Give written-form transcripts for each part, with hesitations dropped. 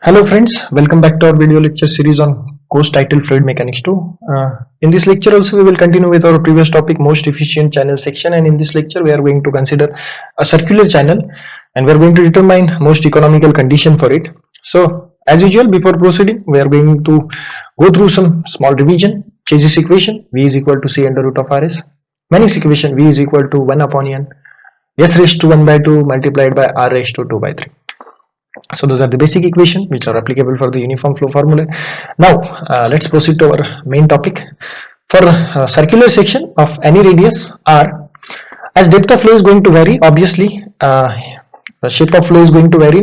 Hello friends, welcome back to our video lecture series on course titled Fluid Mechanics 2. In this lecture also we will continue with our previous topic, most efficient channel section, and in this lecture we are going to consider a circular channel and we are going to determine most economical condition for it. So as usual, before proceeding we are going to go through some small revision. Chezy's equation, V is equal to C under root of Rs. Manning's equation, V is equal to 1 upon N, S raised to 1 by 2 multiplied by R raised to 2 by 3. So those are the basic equations which are applicable for the uniform flow formula. Now let's proceed to our main topic. For circular section of any radius R, as depth of flow is going to vary, obviously the shape of flow is going to vary.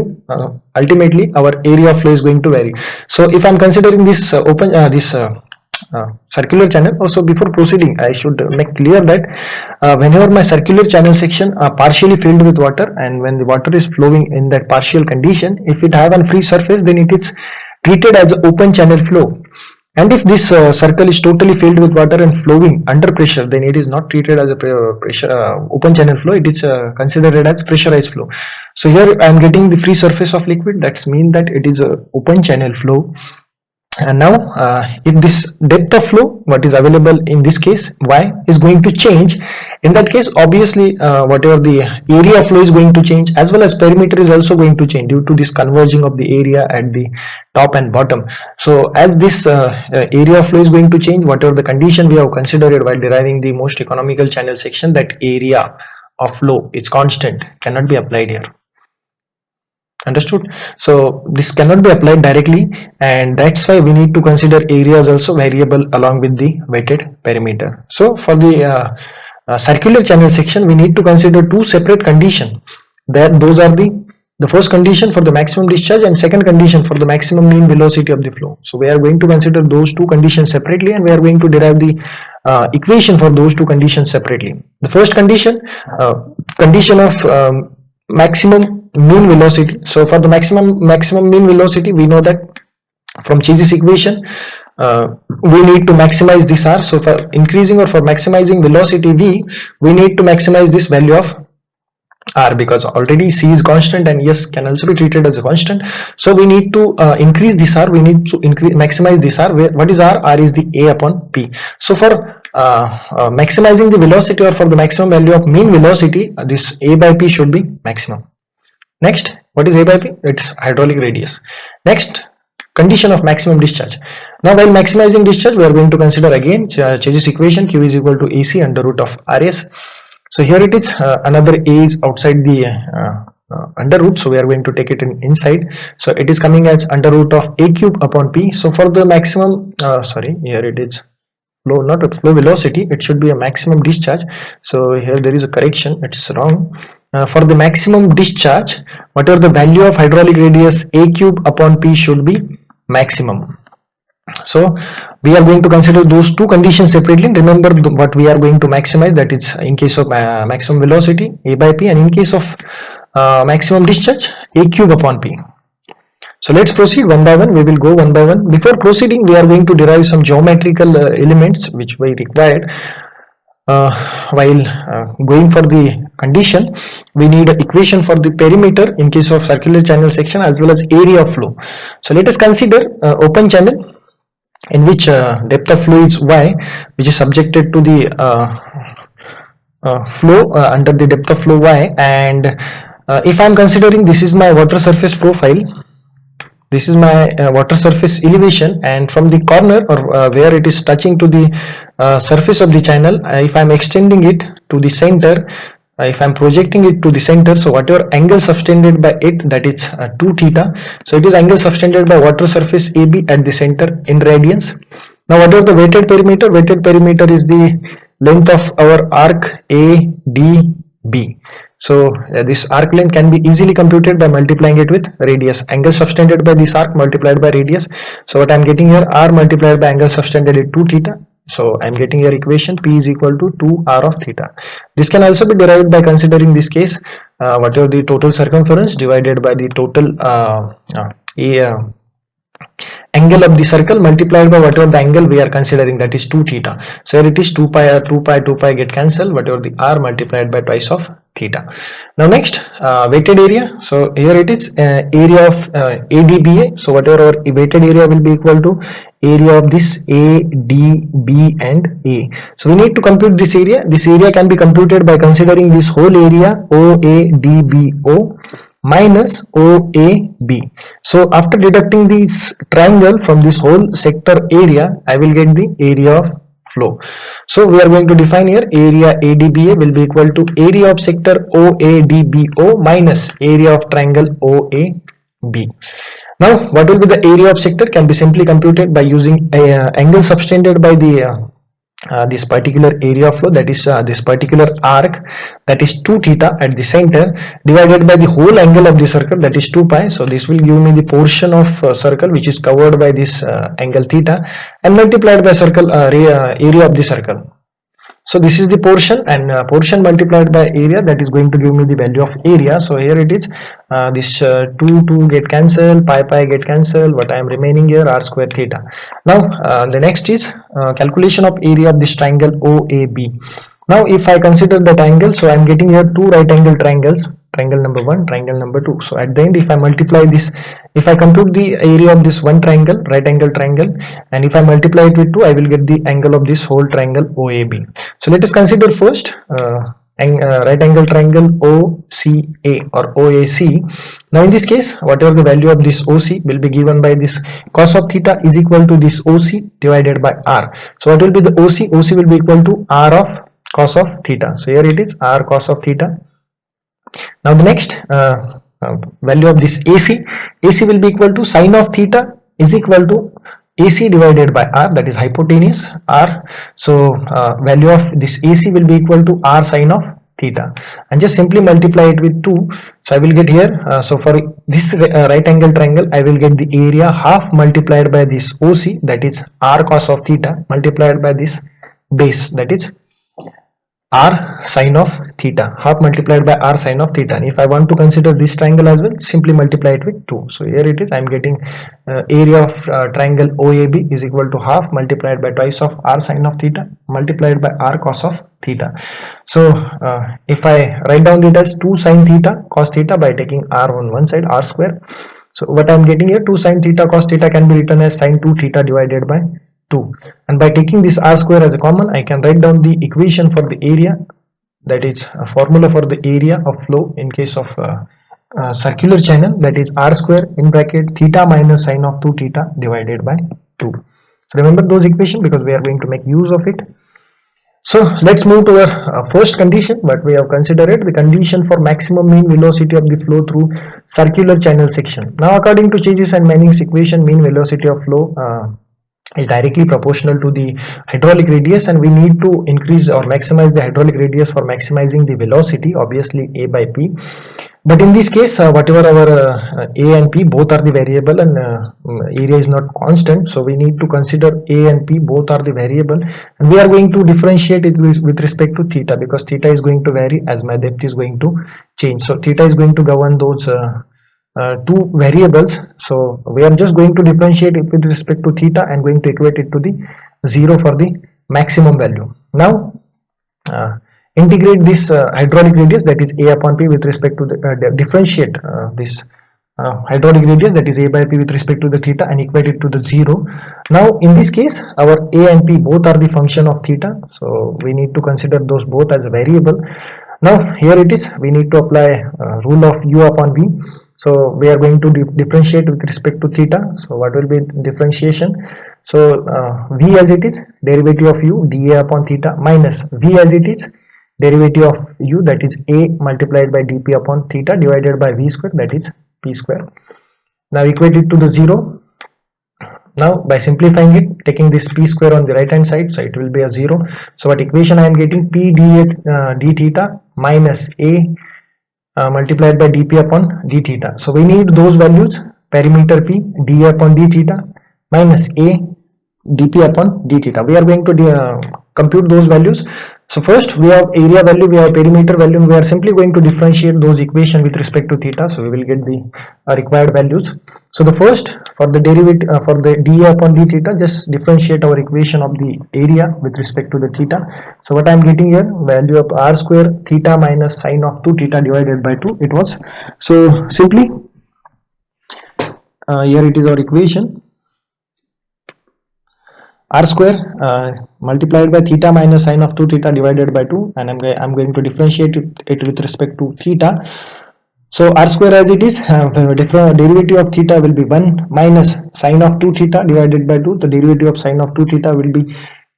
Ultimately our area of flow is going to vary. So if I am considering this circular channel, also before proceeding I should make clear that whenever my circular channel section are partially filled with water, and when the water is flowing in that partial condition, if it have a free surface, then it is treated as open channel flow. And if this circle is totally filled with water and flowing under pressure, then it is not treated as a open channel flow. It is considered as pressurized flow. So here I am getting the free surface of liquid. That means that it is a open channel flow. And now if this depth of flow, what is available in this case, y, is going to change, in that case obviously whatever the area of flow is going to change, as well as perimeter is also going to change due to this converging of the area at the top and bottom. So as this area of flow is going to change, whatever the condition we have considered while deriving the most economical channel section, that area of flow is constant, cannot be applied here. Understood? So this cannot be applied directly, and that's why we need to consider areas also variable along with the weighted perimeter. So for the circular channel section, we need to consider two separate conditions. Those are the first condition for the maximum discharge and second condition for the maximum mean velocity of the flow. So we are going to consider those two conditions separately, and we are going to derive the equation for those two conditions separately. The first condition, condition of maximum mean velocity. So for the maximum mean velocity, we know that from Chezy's equation we need to maximize this R. So for increasing or for maximizing velocity V, we need to maximize this value of R, because already C is constant and S can also be treated as a constant. So we need to increase this R, we need to maximize this R. What is R? R is the A upon P. So for maximizing the velocity, or for the maximum value of mean velocity, this A by P should be maximum. Next, what is A by P? It's hydraulic radius. Next, condition of maximum discharge. Now while maximizing discharge, we are going to consider again Chezy's equation, Q is equal to AC under root of RS. So here it is, another A is outside the under root, so we are going to take it inside. So it is coming as under root of A cube upon P. So for the maximum, here it is flow, not a flow velocity, it should be a maximum discharge. So here there is a correction, it's wrong. For the maximum discharge, whatever the value of hydraulic radius, A cube upon P should be maximum. So we are going to consider those two conditions separately. Remember what we are going to maximize, that is in case of maximum velocity, A by P, and in case of maximum discharge, A cube upon P. So let's proceed one by one. We will go one by one. Before proceeding, we are going to derive some geometrical elements which we required while going for the condition. We need an equation for the perimeter in case of circular channel section, as well as area of flow. So let us consider open channel in which depth of flow is y, which is subjected to the flow under the depth of flow y. And if I am considering this is my water surface profile, this is my water surface elevation, and from the corner or where it is touching to the surface of the channel, if I am extending it to the center, if I am projecting it to the center, so whatever angle subtended by it, that is 2 theta. So it is angle subtended by water surface AB at the center in radians. Now whatever the weighted perimeter is the length of our arc ADB. So this arc length can be easily computed by multiplying it with radius. Angle subtended by this arc multiplied by radius. So what I am getting here, R multiplied by angle subtended is 2 theta. So I am getting your equation, P is equal to 2 R of theta. This can also be derived by considering this case, whatever the total circumference divided by the total angle of the circle multiplied by whatever the angle we are considering, that is 2 theta. So here it is 2 pi get cancelled, whatever the R multiplied by twice of theta. Now next, weighted area. So here it is, area of ADBA. So whatever our weighted area will be equal to area of this A, D, B and A. So we need to compute this area. This area can be computed by considering this whole area OADBO minus OAB. So after deducting this triangle from this whole sector area, I will get the area of flow. So we are going to define here area ADBA will be equal to area of sector OADBO minus area of triangle OAB. Now what will be the area of sector can be simply computed by using angle subtended by the this particular area of flow, that is this particular arc, that is 2 theta at the center, divided by the whole angle of the circle, that is 2 pi. So this will give me the portion of circle which is covered by this angle theta, and multiplied by circle area of the circle. So this is the portion, and portion multiplied by area, that is going to give me the value of area. So here it is, this 2 get cancelled, pi get cancelled, what I am remaining here, r square theta. Now the next is calculation of area of this triangle OAB. Now if I consider that angle, so I am getting here two right angle triangles, triangle number 1, triangle number 2. So at the end, if I multiply this, if I compute the area of this one triangle, right angle triangle, and if I multiply it with 2, I will get the angle of this whole triangle OAB. So let us consider first right angle triangle OCA or OAC. Now in this case, whatever the value of this OC will be given by this cos of theta is equal to this OC divided by R. So what will be the OC? OC will be equal to R of cos of theta. So here it is, R cos of theta. Now the next value of this AC will be equal to sine of theta is equal to AC divided by R, that is hypotenuse R. So value of this AC will be equal to R sine of theta, and just simply multiply it with 2. So I will get here, so for this right angle triangle, I will get the area half multiplied by this OC, that is R cos of theta, multiplied by this base, that is R sine of theta, half multiplied by R sine of theta. And if I want to consider this triangle as well, simply multiply it with 2. So here it is, I am getting area of triangle OAB is equal to half multiplied by twice of R sine of theta multiplied by R cos of theta. So if I write down it as 2 sine theta cos theta by taking R on one side, R square. So what I am getting here, 2 sine theta cos theta can be written as sine 2 theta divided by 2, and by taking this R square as a common, I can write down the equation for the area, that is a formula for the area of flow in case of circular channel, that is R square in bracket theta minus sine of 2 theta divided by 2. So remember those equations because we are going to make use of it. So let's move to our first condition, but we have considered the condition for maximum mean velocity of the flow through circular channel section. Now according to Chezy's and Manning's equation, mean velocity of flow is directly proportional to the hydraulic radius, and we need to increase or maximize the hydraulic radius for maximizing the velocity, obviously A by P. But in this case, whatever our A and P both are the variable, and area is not constant, so we need to consider A and P both are the variable, and we are going to differentiate it with respect to theta, because theta is going to vary as my depth is going to change. So theta is going to govern those two variables. So we are just going to differentiate it with respect to theta and going to equate it to the 0 for the maximum value. Now integrate this hydraulic radius, that is A upon P, with respect to the differentiate this hydraulic radius, that is A by P, with respect to the theta, and equate it to the 0. Now in this case, our A and P both are the function of theta, so we need to consider those both as a variable. Now here it is, we need to apply rule of U upon V. So we are going to differentiate with respect to theta. So what will be differentiation? So V as it is, derivative of U dA upon theta, minus V as it is, derivative of U, that is A multiplied by dP upon theta divided by V square, that is P square. Now equate it to the 0. Now by simplifying it, taking this P square on the right hand side, so it will be a 0. So what equation I am getting? P d theta minus A multiplied by dP upon d theta. So we need those values, perimeter P dA upon d theta minus A dP upon d theta. We are going to compute those values. So first we have area value, we have perimeter value, and we are simply going to differentiate those equations with respect to theta. So we will get the required values. So the first, for the derivative for the dA upon d theta, just differentiate our equation of the area with respect to the theta. So what I am getting here, value of r square theta minus sine of 2 theta divided by 2 it was. So simply here it is our equation, r square multiplied by theta minus sine of 2 theta divided by 2, and I'm going to differentiate it with respect to theta. So r square as it is, the different derivative of theta will be 1 minus sine of 2 theta divided by 2. The derivative of sine of 2 theta will be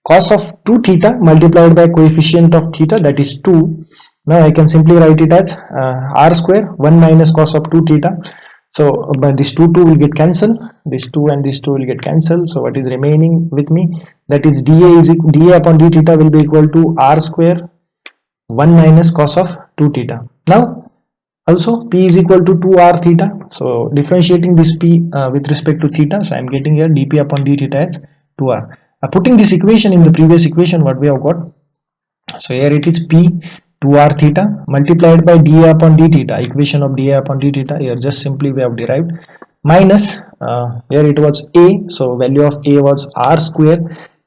cos of 2 theta multiplied by coefficient of theta, that is 2. Now I can simply write it as r square 1 minus cos of 2 theta. So but this 2 will get cancelled, this 2 and this 2 will get cancelled. So what is remaining with me, that is dA upon d theta will be equal to r square 1 minus cos of 2 theta. Now also p is equal to 2r theta. So differentiating this p with respect to theta, so I am getting here dp upon d theta as 2r. Putting this equation in the previous equation, what we have got, so here it is p 2r theta multiplied by dA upon d theta, equation of dA upon d theta, here just simply we have derived, minus here it was a, so value of a was r square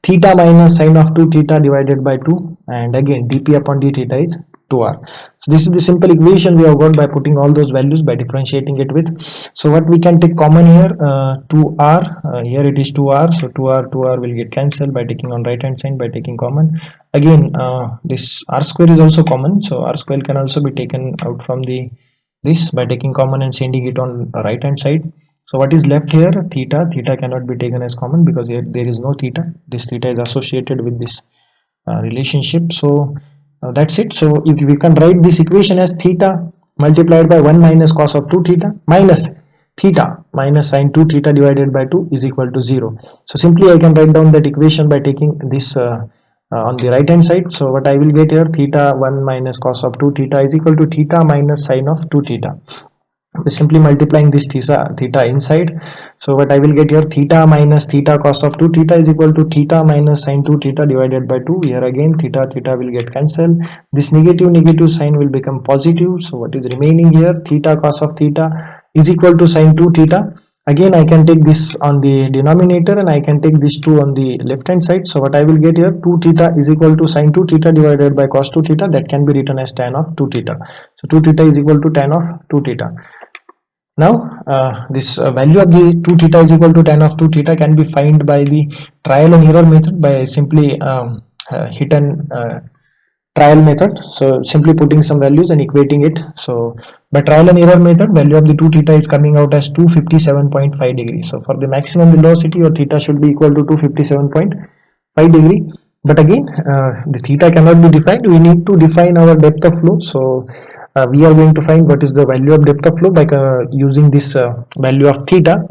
theta minus sine of 2 theta divided by 2, and again dp upon d theta is 2r. So this is the simple equation we have got by putting all those values, by differentiating it with. So what we can take common here, 2r, here it is 2r, so 2r will get cancelled by taking on right hand side, by taking common. Again this r square is also common, so r square can also be taken out from the this by taking common and sending it on right hand side. So what is left here, theta cannot be taken as common because here there is no theta, this theta is associated with this relationship. So that's it. So if we can write this equation as theta multiplied by 1 minus cos of 2 theta minus theta minus sine 2 theta divided by 2 is equal to 0. So simply I can write down that equation by taking this on the right hand side. So what I will get here, theta 1 minus cos of 2 theta is equal to theta minus sine of 2 theta. Simply multiplying this theta inside. So what I will get here, theta minus theta cos of 2 theta is equal to theta minus sine 2 theta divided by 2. Here again theta will get cancelled, this negative sign will become positive. So what is remaining here, theta cos of theta is equal to sine 2 theta. Again I can take this on the denominator and I can take this 2 on the left hand side. So what I will get here, 2 theta is equal to sine 2 theta divided by cos 2 theta, that can be written as tan of 2 theta. So 2 theta is equal to tan of 2 theta. Now this value of the 2 theta is equal to tan of 2 theta can be found by the trial and error method, by simply hit and trial method. So simply putting some values and equating it. So by trial and error method, value of the 2 theta is coming out as 257.5 degrees. So for the maximum velocity, your theta should be equal to 257.5 degree. But again the theta cannot be defined, we need to define our depth of flow. So we are going to find what is the value of depth of flow by using this value of theta.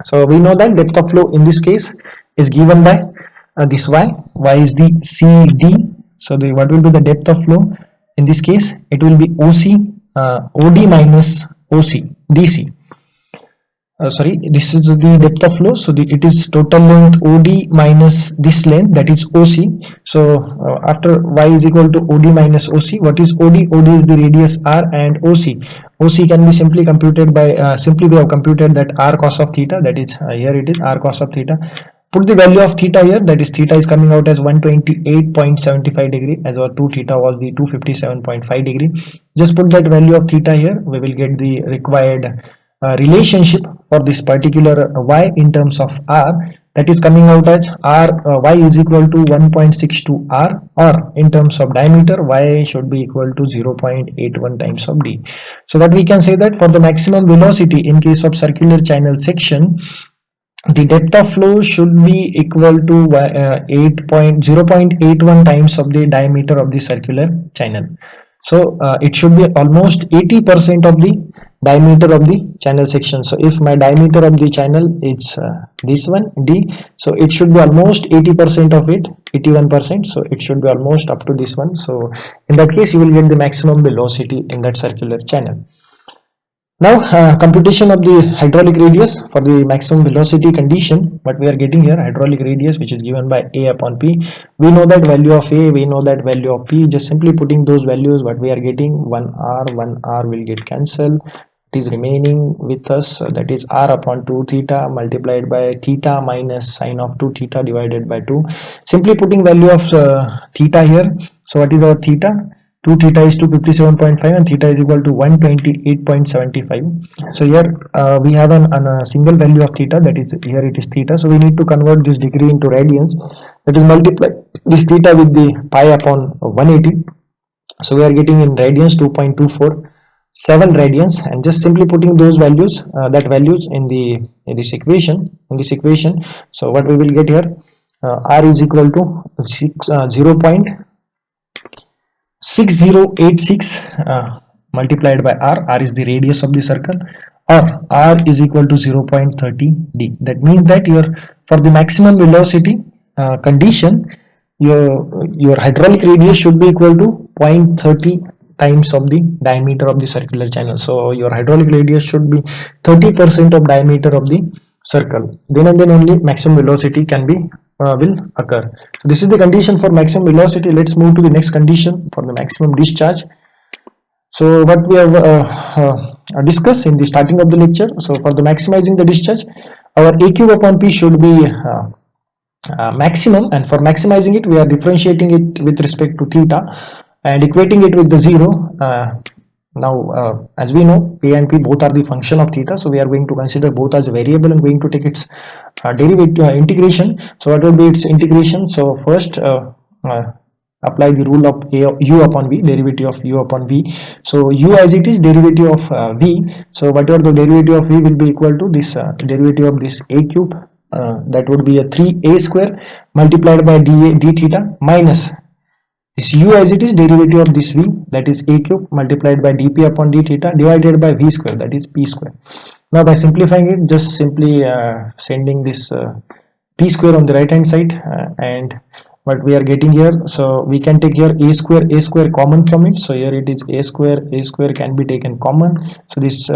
So we know that depth of flow in this case is given by this y is the CD. So what will be the depth of flow in this case, it will be OC OD minus OC DC. Sorry, this is the depth of flow. So it is total length OD minus this length, that is OC. So after y is equal to OD minus OC, what is OD? OD is the radius r, and OC can be simply computed by simply we have computed that r cos of theta, that is here it is r cos of theta. Put the value of theta here, that is theta is coming out as 128.75 degree, as our 2 theta was the 257.5 degree. Just put that value of theta here, we will get the required relationship for this particular y in terms of r, that is coming out as r y is equal to 1.62 r, or in terms of diameter y should be equal to 0.81 times of d. So that we can say that for the maximum velocity in case of circular channel section, the depth of flow should be equal to 0.81 times of the diameter of the circular channel. So it should be almost 80% of the diameter of the channel section. So if my diameter of the channel is this one d, so it should be almost 80% of it, 81%. So it should be almost up to this one. So in that case you will get the maximum velocity in that circular channel. Now computation of the hydraulic radius for the maximum velocity condition, what we are getting here, hydraulic radius which is given by A upon P. We know that value of A, we know that value of P. Just simply putting those values, what we are getting, 1R will get cancelled, it is remaining with us, that is r upon 2 theta multiplied by theta minus sine of 2 theta divided by 2. Simply putting value of theta here. So what is our theta? 2 theta is 257.5 and theta is equal to 128.75. So here we have a single value of theta, that is here it is theta. So we need to convert this degree into radians, that is multiply this theta with the pi upon 180. So we are getting in radians 2.247 radians, and just simply putting those values that values in this equation. So what we will get here, r is equal to 0.6086 multiplied by r is the radius of the circle, or r is equal to 0.30 d. That means that for the maximum velocity condition, your hydraulic radius should be equal to 0.30 times of the diameter of the circular channel. So your hydraulic radius should be 30% of diameter of the circle. Then and then only maximum velocity can be will occur. So this is the condition for maximum velocity. Let's move to the next condition for the maximum discharge. So what we have discussed in the starting of the lecture. So for the maximizing the discharge, our a cube upon p should be maximum, and for maximizing it we are differentiating it with respect to theta and equating it with the 0. Now as we know, a and p both are the function of theta, so we are going to consider both as a variable and going to take its derivative integration. So what will be its integration? So first apply the rule of u upon v, derivative of u upon v. So u as it is derivative of v, so whatever the derivative of v will be equal to this derivative of this a cube, that would be a 3a square multiplied by d theta minus this u as it is derivative of this v, that is a cube multiplied by dp upon d theta divided by v square, that is p square. Now by simplifying it, just simply sending this p square on the right hand side, and what we are getting here, so we can take here a square common from it. So here it is a square can be taken common. So this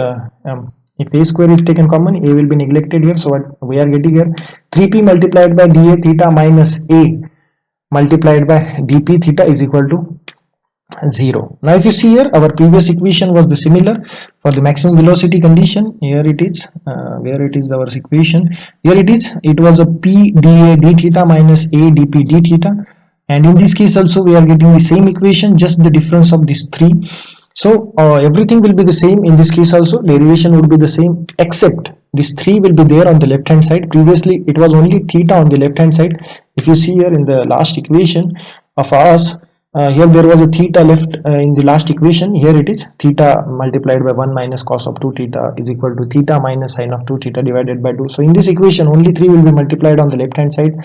if a square is taken common, a will be neglected here. So what we are getting here, 3p multiplied by dA theta minus a multiplied by dp theta is equal to 0. Now if you see here, our previous equation was the similar for the maximum velocity condition. Here it is, where it is our equation, here it was a p dA d theta minus a dp d theta, and in this case also we are getting the same equation, just the difference of these three. So everything will be the same in this case also, derivation would be the same, except this 3 will be there on the left hand side. Previously it was only theta on the left hand side. If you see here in the last equation of ours, here there was a theta left in the last equation. Here it is theta multiplied by 1 minus cos of 2 theta is equal to theta minus sine of 2 theta divided by 2. So in this equation only 3 will be multiplied on the left hand side.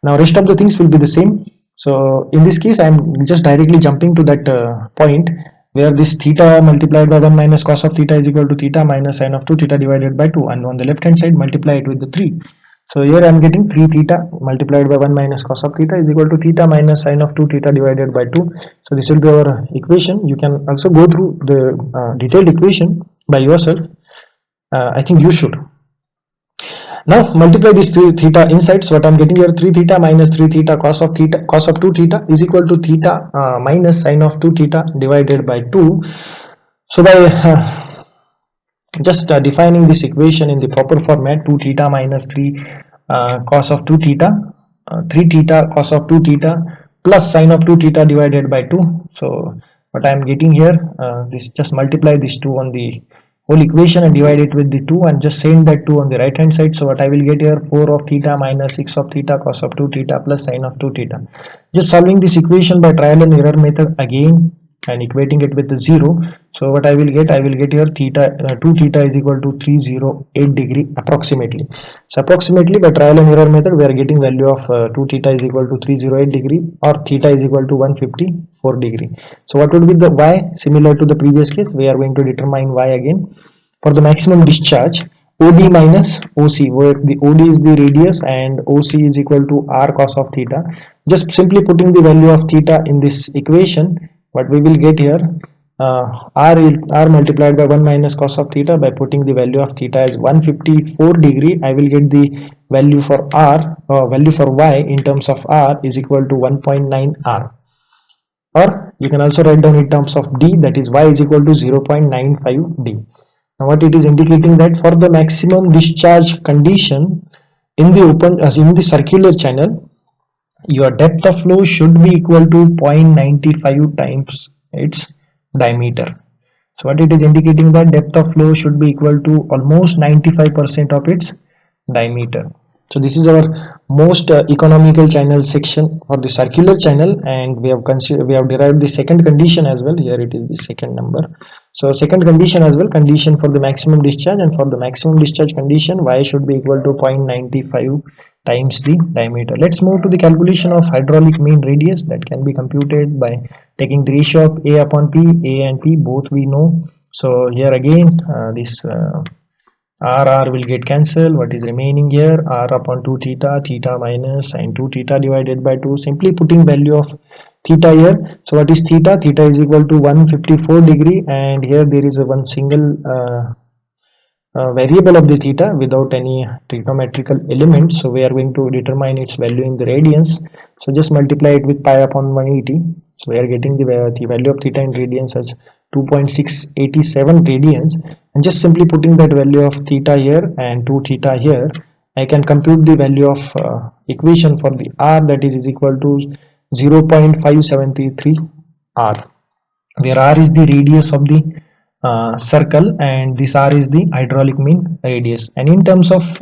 Now rest of the things will be the same. So in this case I am just directly jumping to that point where this theta multiplied by 1 minus cos of theta is equal to theta minus sine of 2 theta divided by 2, and on the left hand side multiply it with the 3. So here I am getting 3 theta multiplied by 1 minus cos of theta is equal to theta minus sine of 2 theta divided by 2. So this will be our equation. You can also go through the detailed equation by yourself. I think you should. Now multiply this 3 theta inside. So what I am getting here, 3 theta minus 3 theta cos of 2 theta is equal to theta minus sine of 2 theta divided by 2. So by just defining this equation in the proper format, 2 theta minus 3 cos of 2 theta, 3 theta cos of 2 theta plus sine of 2 theta divided by 2. So what I am getting here, this just multiply this 2 on the whole equation and divide it with the 2 and just send that 2 on the right hand side. So what I will get here, 4 of theta minus 6 of theta cos of 2 theta plus sine of 2 theta. Just solving this equation by trial and error method again and equating it with the 0. So what I will get here theta 2 theta is equal to 308 degree approximately. So approximately by trial and error method we are getting value of 2 theta is equal to 308 degree, or theta is equal to 154 degree. So what would be the y? Similar to the previous case, we are going to determine y again. For the maximum discharge, OD minus OC, where the OD is the radius and OC is equal to r cos of theta. Just simply putting the value of theta in this equation, what we will get here, r multiplied by 1 minus cos of theta. By putting the value of theta as 154 degree, I will get the value for r, value for y in terms of r is equal to 1.9 r, or you can also write down in terms of d, that is y is equal to 0.95 d. Now what it is indicating, that for the maximum discharge condition in the in the circular channel, your depth of flow should be equal to 0.95 times its diameter. So what it is indicating, that depth of flow should be equal to almost 95% of its diameter. So this is our most economical channel section for the circular channel, and we have derived the second condition as well. Here it is the second number. So second condition as well, condition for the maximum discharge, and for the maximum discharge condition, y should be equal to 0.95 times the diameter. Let's move to the calculation of hydraulic mean radius, that can be computed by taking the ratio of A upon P. A and P both we know. So here again this R will get cancelled. What is remaining here? R upon 2 theta, theta minus sin 2 theta divided by 2. Simply putting value of theta here. So what is theta? Theta is equal to 154 degree, and here there is a one single variable of the theta without any trigonometrical element. So we are going to determine its value in the radians. So just multiply it with pi upon 180. So we are getting the value of theta in radians as 2.687 radians, and just simply putting that value of theta here and 2 theta here, I can compute the value of equation for the r, that is equal to 0.573 r, where r is the radius of the circle and this r is the hydraulic mean radius. And in terms of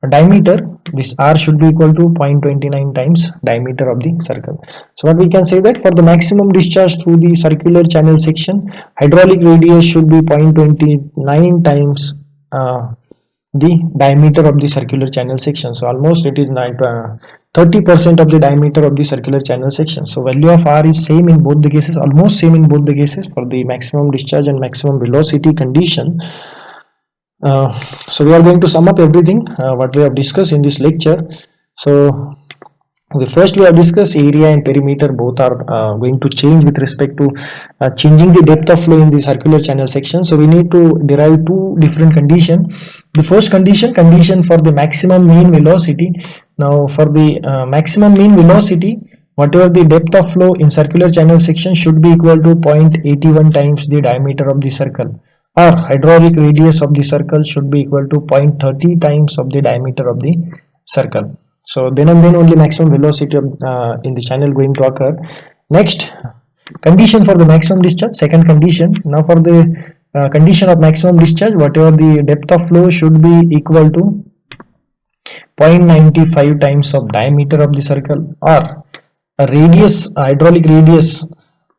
diameter, this r should be equal to 0.29 times diameter of the circle. So what we can say, that for the maximum discharge through the circular channel section, hydraulic radius should be 0.29 times the diameter of the circular channel section. So almost it is 30% of the diameter of the circular channel section. So value of r is same in both the cases, almost same in both the cases for the maximum discharge and maximum velocity condition. So we are going to sum up everything what we have discussed in this lecture. So the first we have discussed, area and perimeter both are going to change with respect to changing the depth of flow in the circular channel section. So we need to derive two different conditions. The first condition for the maximum mean velocity. Now for the maximum mean velocity, whatever the depth of flow in circular channel section should be equal to 0.81 times the diameter of the circle, or hydraulic radius of the circle should be equal to 0.30 times of the diameter of the circle. So then and then only maximum velocity of, in the channel going to occur. Next condition for the maximum discharge, second condition. Now for the condition of maximum discharge, whatever the depth of flow should be equal to 0.95 times of diameter of the circle, or a radius, hydraulic radius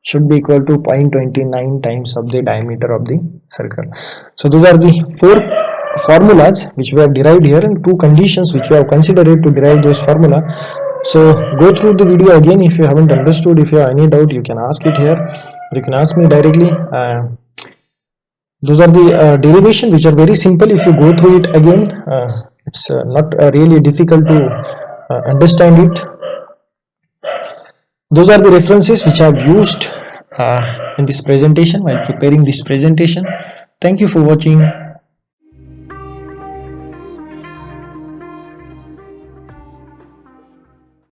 should be equal to 0.29 times of the diameter of the circle. So those are the four formulas which we have derived here, and two conditions which we have considered to derive those formula. So go through the video again if you haven't understood. If you have any doubt, you can ask it here, you can ask me directly. Those are the derivation which are very simple. If you go through it again, it's not really difficult to understand it. Those are the references which I have used in this presentation while preparing this presentation. Thank you for watching.